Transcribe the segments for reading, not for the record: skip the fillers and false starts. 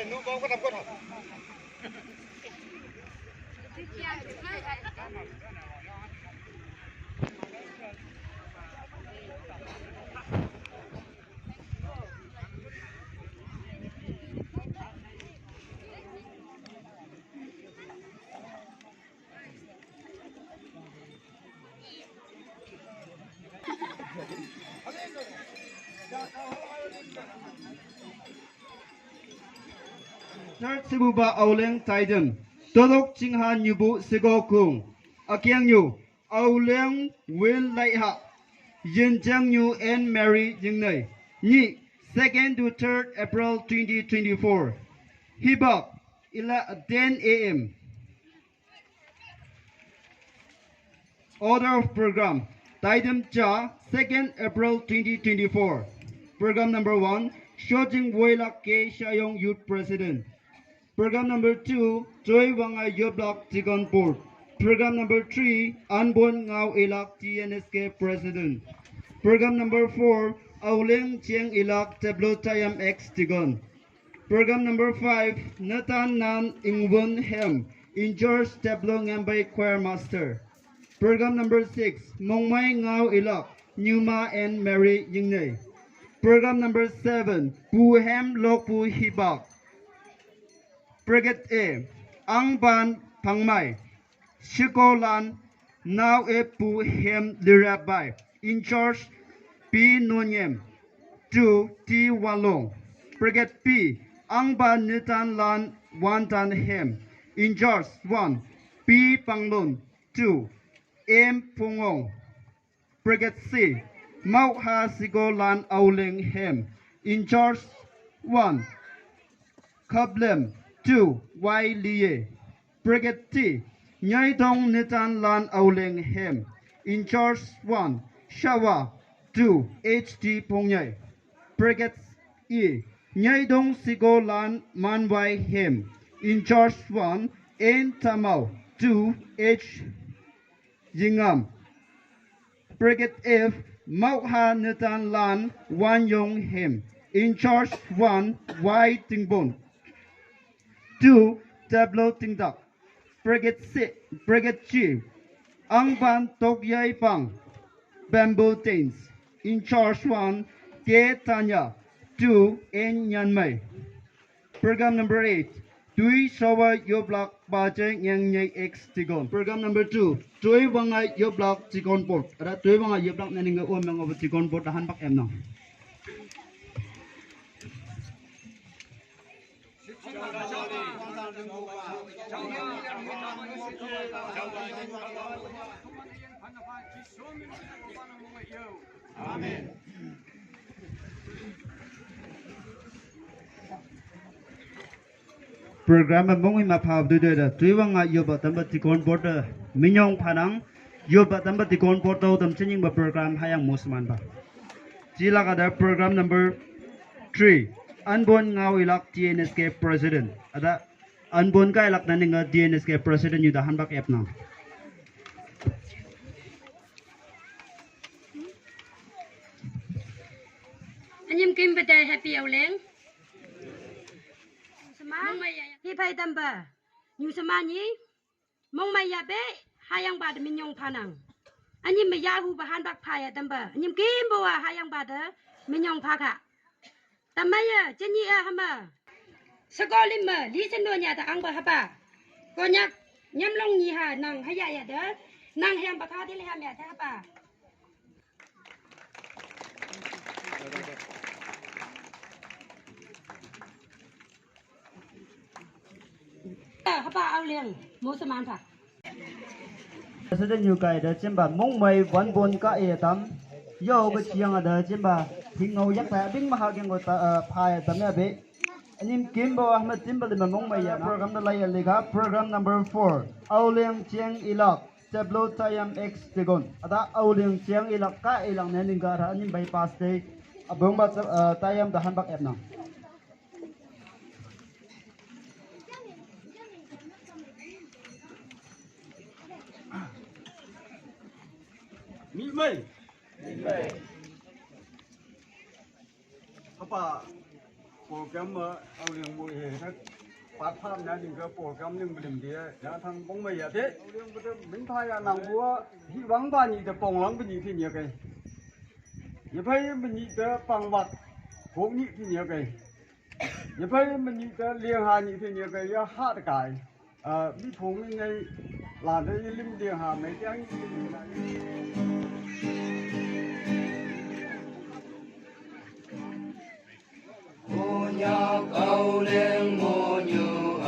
nu bang ko tapos. Third Sibuba Aoleang Titan, Todok Chinghan Yubu Sigokung, Akyang Yu, Aoleang Will Lightha, Yin Jiang Yu and Mary Jingnei, Ni, 2nd to 3rd April 2024, Hibak, 10 a.m. Order of Program, Titan Cha, 2nd April 2024, Program number 1, Shojing Woilak K. Shayong Youth President. Program number 2, Joy Wanga Yoblak Tigon Port. Program number 3, Anbon Ngao Ilak TNSK President. Program number 4, Aoleang Chiang Ilak Tablo Tayam X Tigon. Program number 5, Nathan Nan Ingwon Hem, in George Tablo Ngambay Choir Master. Program number 6, Mongmay Ngao Ilak, Numa and Mary Yingnei. Program number 7, Pu Hem Lok Pu Hibak. Brigade A, Ang Ban Pangmai, Shikolan, Now E Pu Hem Lirabai, in charge P. Nonyem, 2. T. Walong. Brigade P, Ang Ban Nitan Lan Wantan Hem, in charge 1. P. Panglon, 2. M. Pungong. Brigade C, Mau Ha Sigo Lan Aoleang Hem, in charge 1. Kablem, 2. Y. Lie. Brigade T, Nyai Dong Nitan Lan Aoleang Hem, in charge 1. Shawa, 2. H. T. Pongyai. Brigade E, Nyai Dong Sigo Lan Man Wai Hem, in charge 1. N. Tamau, 2. H. Yingam. Brigade F, Mau Ha Nitan Lan Wan Yong Hem, in charge 1. Y. Tingbon. 2. Tablo Tingdak. Brigade C, Brigade Chief, Ang Ban Tok Yai Pang, Bamboo Tains, in charge 1. K. Tanya, 2. N. Nyanmai. Program number 8, Dui Shawa Yoblak Baje Yang Nyai X Tigon. Program number 2, Dui Wanga Yoblak Tigon Port. Ada Dui Wanga Yoblak Naninga Omang over Tigon Port Dahan Bak Emna. Amen. Program mong mapahab do da tuiwang nga yoba tamba tikon border minyong panang yoba tamba tikon porto tam chinging ba program hayang musman ba sila kada program number 3 Anbon Ngao Ilak TNSK President ada Anbon ka ilak naning TNSK President yu dahan bak ep na Anyim kim bada happy Aoleang. Mong maya hi pai tamba. Nyu samani mong maya be hayang bad minyong panang. Anyim maya hu bahan bak phaya tamba. Anyim kim bawa hayang bad minyong phaka. Tamaya jenyi hama. Sekolim ma li senonya ta ang ba haba. Konyak nyamlong ni ha nang haya ya de. Nang hem bakha di le ha me ta haba. Haba Aoleang Mosaman pa. President yu kai da chimba mong mai wan bon ka e tam yo ba chiang ada chimba thingau yak ta ding ma ha geng go ta phai tam ya be anim kim ba ahmed timbal ma mong mai ya program da lai lega program number 4 Aoleang Chiang Ilak Tablo Tayam X Tigon ada Aoleang Chiang Ilak ka ilang nening ga ra anim bypass te abong ba tayam da han bak ep na Milmay. Apa program Aoleang mùi hệ thắc phát pháp nè những cái program những bình địa đã thằng bóng mày à thế Aoleang bây giờ mình thay à nàng búa hy vọng ba nhị cái bóng lăng bên nhị thì nhiều cái như vậy bên nhị cái bằng vật cũng nhị thì nhiều cái như vậy bên nhị cái liên hà nhị thì nhiều cái hát cái biết phụng như này làm cái lim liên hà mấy cái anh Konyak Aoleang mo nyu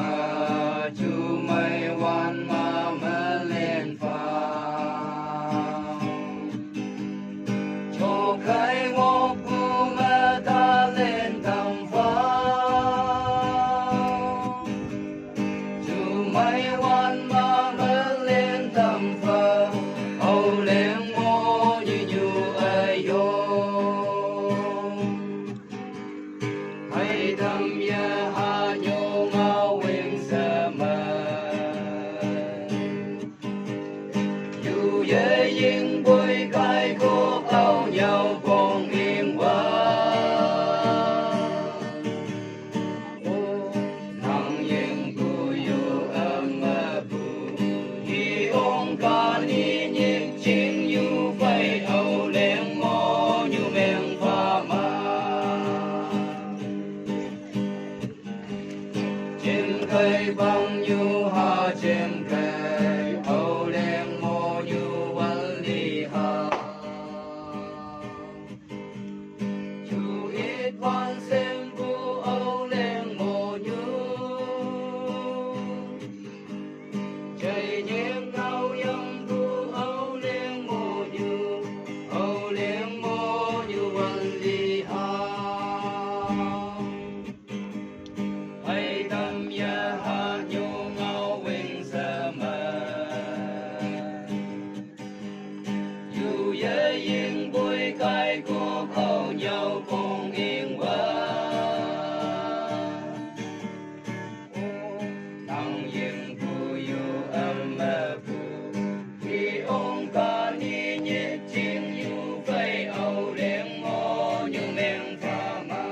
chu mai wan ma me lên pha cho khai ngô pu me ta lên thăm pha chu mai wan ma me lên thăm pha Aoleang mo nyu ai yo Thầm ya ha nhô ngao nguyện sa ma dù dễ yên vui cai khô cao nhau còn yên quá nắng yên bu yu âm bu hi ong ca ni nhịp chiến yu phải Aoleang mo như men pha ma trên cây băng như hà trên cây Aoleang mo như văn đi hà chú ít văn xem bu Aoleang mo như chạy nhẹ cao yam bu Aoleang mo như văn đi hà hay tâm ya ha nhu ngao nguyện sa ma dù dễ yên vui cai cô khâu nhau cùng yên quá tăng yên bu yu âm bu khi ông ca ni nhẹ chiến yu phải Aoleang mo như men pha ma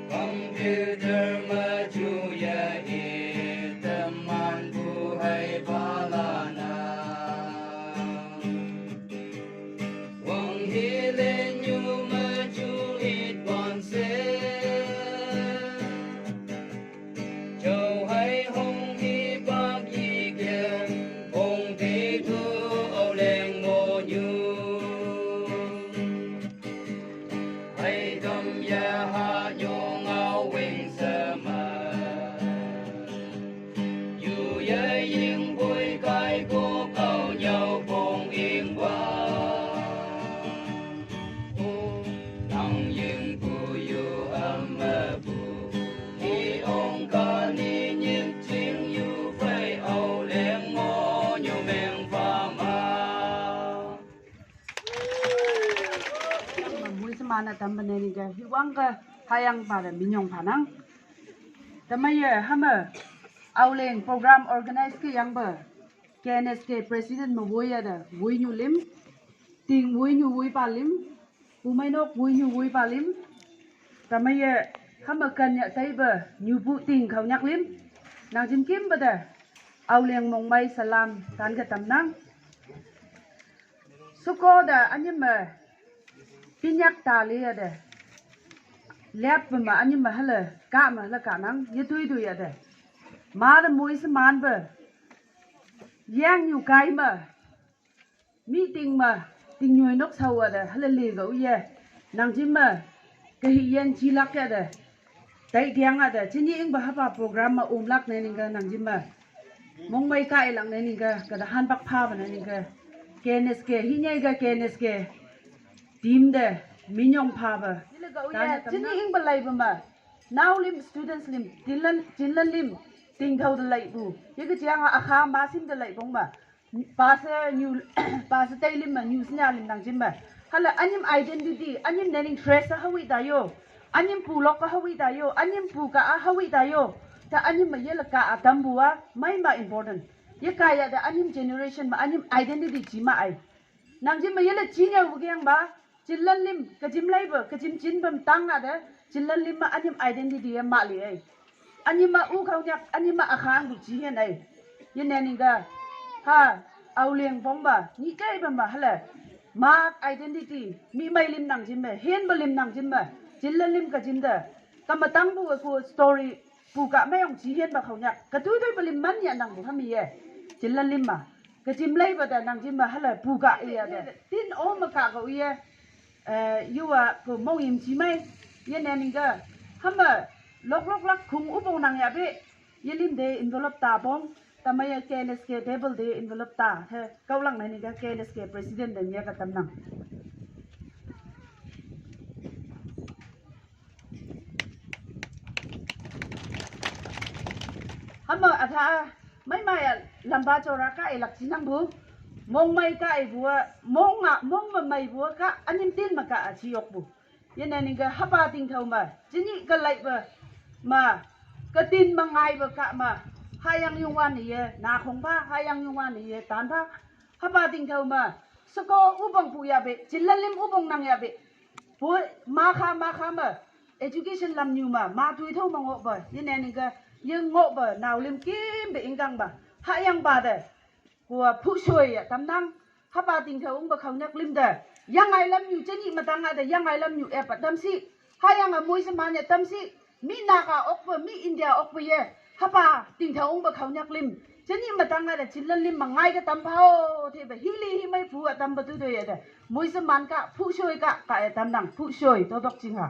Computer maju ya teman buhay balana Wang hilen yu maju advance Châu hay hong hi bak yi gen Hong pi tu Aoleang mo nyu hay tâm ya ha nhô ngao nguyện sa ma dù dễ yên vui cai cô cao nhau cùng yên quá nắng yên bu yu âm bu khi ông ca ni nhịp chiến yu phải Aoleang mo như men pha ma mui semana tambane ni ga hiwang ka hayang pada minyong panang tamaya hama Aoleang program organize ke yang ba KNSK president ma woya da woi nyu lim ting woi nyu woi pa lim umai nok woi nyu woi pa lim tamaya hama kan ya tai ba nyu bu ting khau nyak lim nang jim kim ba da Aoleang mong mai salam tan ka tam nang suko da anyam ma pinyak tali ada lep ma anyam ma hala ka ma la ka nang ye tui tui ada ma da moi saman ba yang nyu kai ma meeting ma ting nyoi nok sau ada hala le go ye nang jim ma ka hi yen chi lak ada tai tiang ada chini ing ba hapa program ma lak ne ning nang jim ma mong mai kai lang ne ning ka da han bak pha ba ne ning ka KNSK hi nyai ga KNSK team de minyong pha ba chini ing ba lai ba ma now lim students lim tinlan lim ting thau de lai bu ye ga chiang a kha ma sim de lai bong ba pa se new pa se tai lim ma new snya lim nang jim ba hala anyim identity anyim naning trace hawi da yo anyim pu lok ka hawi da yo anyim pu ka a hawi da yo ta anyim ma ye la ka atam buwa mai ma important ye ka ya da anyim generation ma anyim identity chi ma ai nang jim ma ye la chi nya bu gyang ba จินลันลิมกะจิมไลเบกะจิมจินบัมตังอะเดจินลันลิมมาอันยิมไอเดนติตี้มาเลยอันยิมมาอูเขาเนี่ยอันยิมมาอาคางบุจีเห็นไอยันแนนิงกะฮะเอาเลี้ยงผมบ่นี่ใจบัมบ่ฮะเลยมาไอเดนติตี้มีไม่ลิมนังจิมเบเห็นบ่ลิมนังจิมเบจินลันลิมกะจิมเดกำมาตั้งบุกูสตอรี่ปูกะไม่ยองจีเห็นบ่เขาเนี่ยกะตุ้ยตุ้ยบ่ลิมมันเนี่ยนังบุฮะมีเอจินลันลิมมากะจิมไลบ่แต่นังจิมบ่ฮะเลยปูกะเอียเดตินโอมกะกะเอียยูว่าก็มองยิมจีไหมยันนี่ก็ฮัมเบอร์ล็อกคุงอุปนังยาเบยันลิมเดย์อินเวลป์ตาบงแต่ไม่เคเนสเคเทเบิลเดย์อินเวลป์ตาเฮ้เกาหลังนี่ก็เคเนสเคประธานเดนียก็ตำนังฮัมเบอร์อาทาไม่ลำบากจราก็ไอหลักสินังบูมองไม่ก็ไอบัวมองมาไม่บัวก็อันนี้ตินมาก็อาชียกบุยันนี่ก็ฮับปาติงเท่ามาจีนี่ก็ไล่มาก็ตินมาไงบ่ก็มาหายังยงวันนี้นาคงบ้าหายังยงวันนี้ตานบ้าฮับปาติงเท่ามาสกออุบังปุยาเบจิลลิมอุบังนางยาเบบัวมาข้ามา education ลำยูมาตุยเท่ามองบ่ยันนี่ก็ยังงบบ่นาวลิมกิมเบอิงกังบ่หายังบาดหัวผู้ช่วยตำนังฮับปาติงเท่าบ่เขานักลิมเดยังไงลำยูจีนี่มาตั้งอะไรยังไงลำยูเอปตั้มสิหายังมวยสมานเนี่ยตั้มสิมีนาคาออกไปมีอินเดียออกไปเย่ฮับปาติงเท่าบ่เขานักลิมจีนี่มาตั้งอะไรจิลลิมมาไงก็ตั้มเผาที่แบบฮิลีฮิไม่ผัวตั้มประตูเดียดมวยสมานกะผู้ช่วยกะตำนังผู้ช่วยตัวดอกจริงฮะ